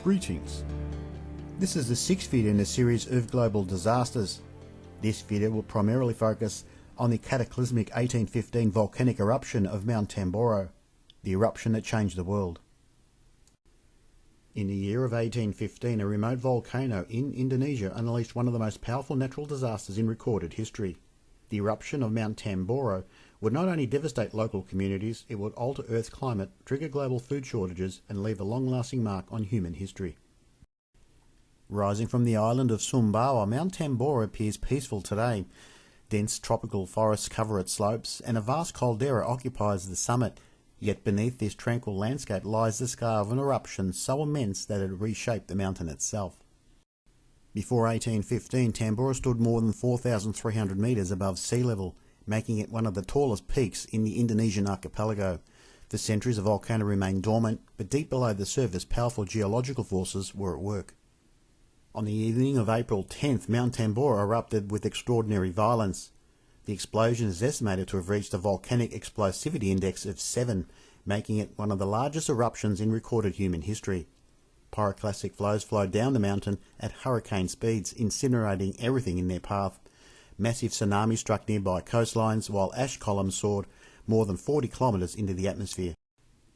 Greetings. This is the sixth video in a series of global disasters. This video will primarily focus on the cataclysmic 1815 volcanic eruption of Mount Tambora, the eruption that changed the world. In the year of 1815, a remote volcano in Indonesia unleashed one of the most powerful natural disasters in recorded history. The eruption of Mount Tambora would not only devastate local communities, it would alter Earth's climate, trigger global food shortages, and leave a long-lasting mark on human history. Rising from the island of Sumbawa, Mount Tambora appears peaceful today. Dense tropical forests cover its slopes, and a vast caldera occupies the summit. Yet beneath this tranquil landscape lies the scar of an eruption so immense that it reshaped the mountain itself. Before 1815, Tambora stood more than 4,300 metres above sea level, making it one of the tallest peaks in the Indonesian archipelago. For centuries the volcano remained dormant, but deep below the surface powerful geological forces were at work. On the evening of April 10th, Mount Tambora erupted with extraordinary violence. The explosion is estimated to have reached a volcanic explosivity index of 7, making it one of the largest eruptions in recorded human history. Pyroclastic flows flowed down the mountain at hurricane speeds, incinerating everything in their path. Massive tsunamis struck nearby coastlines, while ash columns soared more than 40 kilometres into the atmosphere.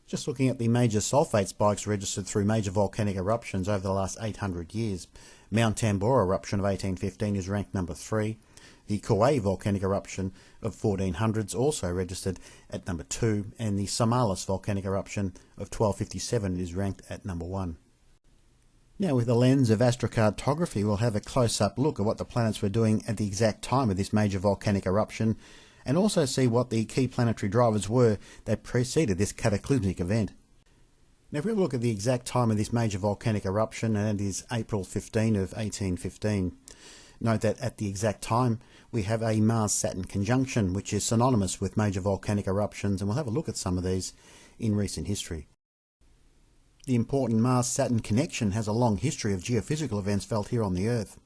Just looking at the major sulfate spikes registered through major volcanic eruptions over the last 800 years, Mount Tambora eruption of 1815 is ranked number 3. The Kauai volcanic eruption of 1400s also registered at number 2, and the Somalis volcanic eruption of 1257 is ranked at number 1. Now, with the lens of astrocartography, we'll have a close-up look at what the planets were doing at the exact time of this major volcanic eruption, and also see what the key planetary drivers were that preceded this cataclysmic event. Now, if we have a look at the exact time of this major volcanic eruption, and that is April 15 of 1815, note that at the exact time we have a Mars-Saturn conjunction, which is synonymous with major volcanic eruptions, and we'll have a look at some of these in recent history. The important Mars-Saturn connection has a long history of geophysical events felt here on the Earth.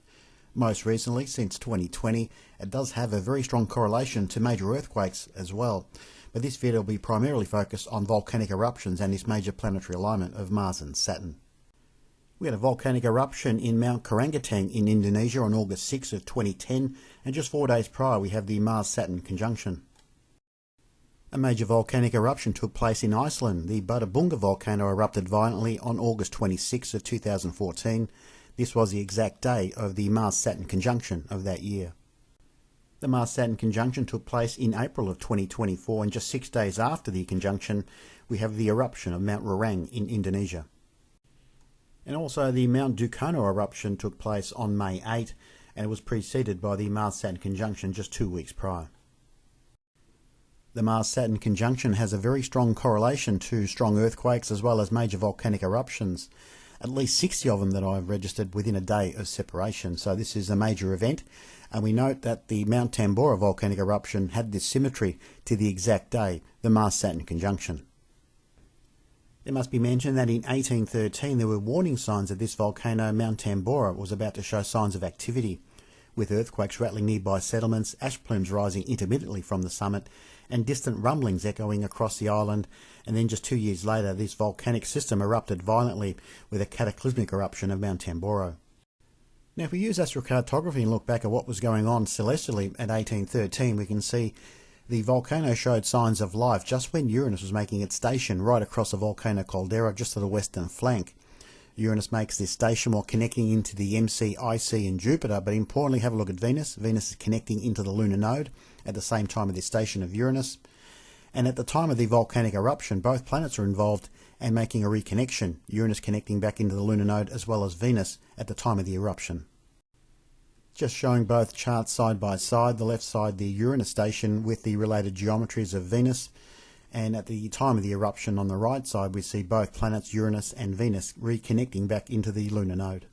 Most recently, since 2020, it does have a very strong correlation to major earthquakes as well, but this video will be primarily focused on volcanic eruptions and this major planetary alignment of Mars and Saturn. We had a volcanic eruption in Mount Karangetang in Indonesia on August 6 of 2010, and just 4 days prior we have the Mars-Saturn conjunction. A major volcanic eruption took place in Iceland. The Buttabunga volcano erupted violently on August 26 of 2014. This was the exact day of the Mars-Saturn conjunction of that year. The Mars-Saturn conjunction took place in April of 2024, and just 6 days after the conjunction we have the eruption of Mount Ruang in Indonesia. And also the Mount Dukono eruption took place on May 8, and it was preceded by the Mars-Saturn conjunction just 2 weeks prior. The Mars-Saturn conjunction has a very strong correlation to strong earthquakes as well as major volcanic eruptions. At least 60 of them that I've registered within a day of separation, so this is a major event, and we note that the Mount Tambora volcanic eruption had this symmetry to the exact day, the Mars-Saturn conjunction. It must be mentioned that in 1813 there were warning signs that this volcano, Mount Tambora, was about to show signs of activity, with earthquakes rattling nearby settlements, ash plumes rising intermittently from the summit, and distant rumblings echoing across the island. And then just 2 years later this volcanic system erupted violently with a cataclysmic eruption of Mount Tambora. Now, if we use astrocartography and look back at what was going on celestially at 1813, we can see the volcano showed signs of life just when Uranus was making its station right across the volcano caldera just to the western flank. Uranus makes this station while connecting into the MC, IC and Jupiter, but importantly have a look at Venus. Venus is connecting into the lunar node at the same time of this station of Uranus. And at the time of the volcanic eruption, both planets are involved and making a reconnection, Uranus connecting back into the lunar node as well as Venus at the time of the eruption. Just showing both charts side by side, the left side the Uranus station with the related geometries of Venus, and at the time of the eruption on the right side we see both planets Uranus and Venus reconnecting back into the lunar node.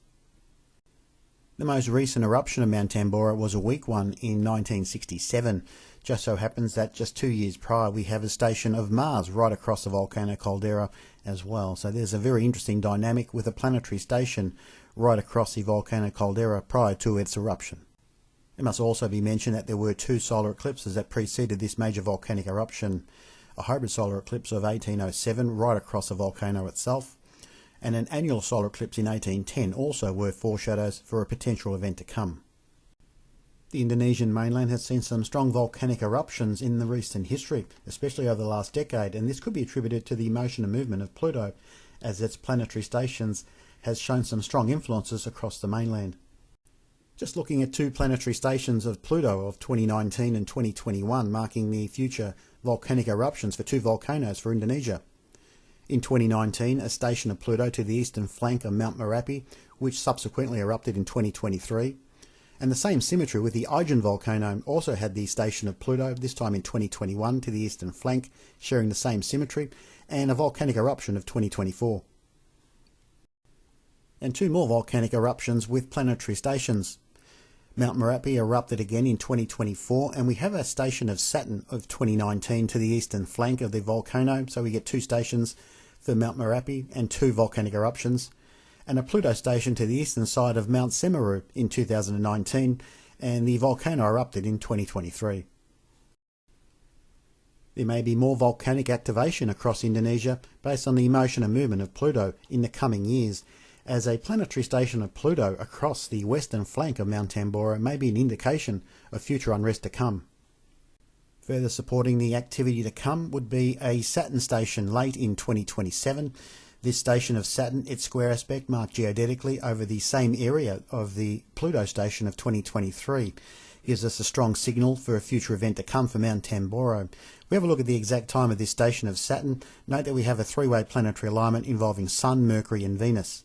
The most recent eruption of Mount Tambora was a weak one in 1967. Just so happens that just 2 years prior we have a station of Mars right across the volcano caldera as well. So there's a very interesting dynamic with a planetary station right across the volcano caldera prior to its eruption. It must also be mentioned that there were 2 solar eclipses that preceded this major volcanic eruption. A hybrid solar eclipse of 1807 right across the volcano itself, and an annual solar eclipse in 1810 also were foreshadows for a potential event to come. The Indonesian mainland has seen some strong volcanic eruptions in the recent history, especially over the last decade, and this could be attributed to the motion and movement of Pluto, as its planetary stations has shown some strong influences across the mainland. Just looking at two planetary stations of Pluto of 2019 and 2021, marking the future volcanic eruptions for two volcanoes for Indonesia. In 2019, a station of Pluto to the eastern flank of Mount Merapi, which subsequently erupted in 2023, and the same symmetry with the Ijen volcano also had the station of Pluto, this time in 2021, to the eastern flank, sharing the same symmetry, and a volcanic eruption of 2024. And two more volcanic eruptions with planetary stations. Mount Merapi erupted again in 2024, and we have a station of Saturn of 2019 to the eastern flank of the volcano, so we get two stations for Mount Merapi and two volcanic eruptions, and a Pluto station to the eastern side of Mount Semeru in 2019, and the volcano erupted in 2023. There may be more volcanic activation across Indonesia based on the motion and movement of Pluto in the coming years, as a planetary station of Pluto across the western flank of Mount Tambora may be an indication of future unrest to come. Further supporting the activity to come would be a Saturn station late in 2027. This station of Saturn, its square aspect marked geodetically over the same area of the Pluto station of 2023, gives us a strong signal for a future event to come for Mount Tambora. We have a look at the exact time of this station of Saturn. Note that we have a three-way planetary alignment involving Sun, Mercury and Venus.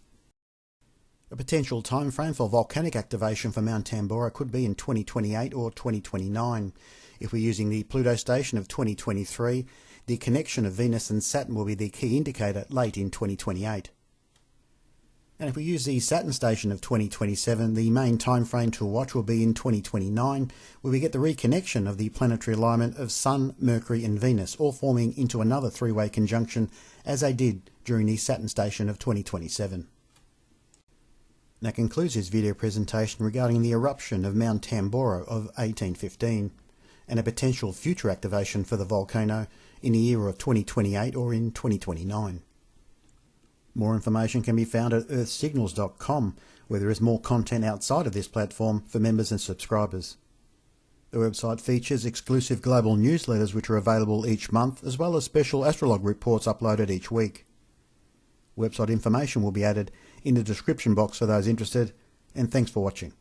A potential time frame for volcanic activation for Mount Tambora could be in 2028 or 2029. If we're using the Pluto station of 2023, the connection of Venus and Saturn will be the key indicator late in 2028. And if we use the Saturn station of 2027, the main time frame to watch will be in 2029, where we get the reconnection of the planetary alignment of Sun, Mercury and Venus, all forming into another three-way conjunction as they did during the Saturn station of 2027. That concludes this video presentation regarding the eruption of Mount Tambora of 1815 and a potential future activation for the volcano in the year of 2028 or in 2029. More information can be found at earthsignals.com, where there is more content outside of this platform for members and subscribers. The website features exclusive global newsletters which are available each month, as well as special astrolog reports uploaded each week. Website information will be added in the description box for those interested, and thanks for watching.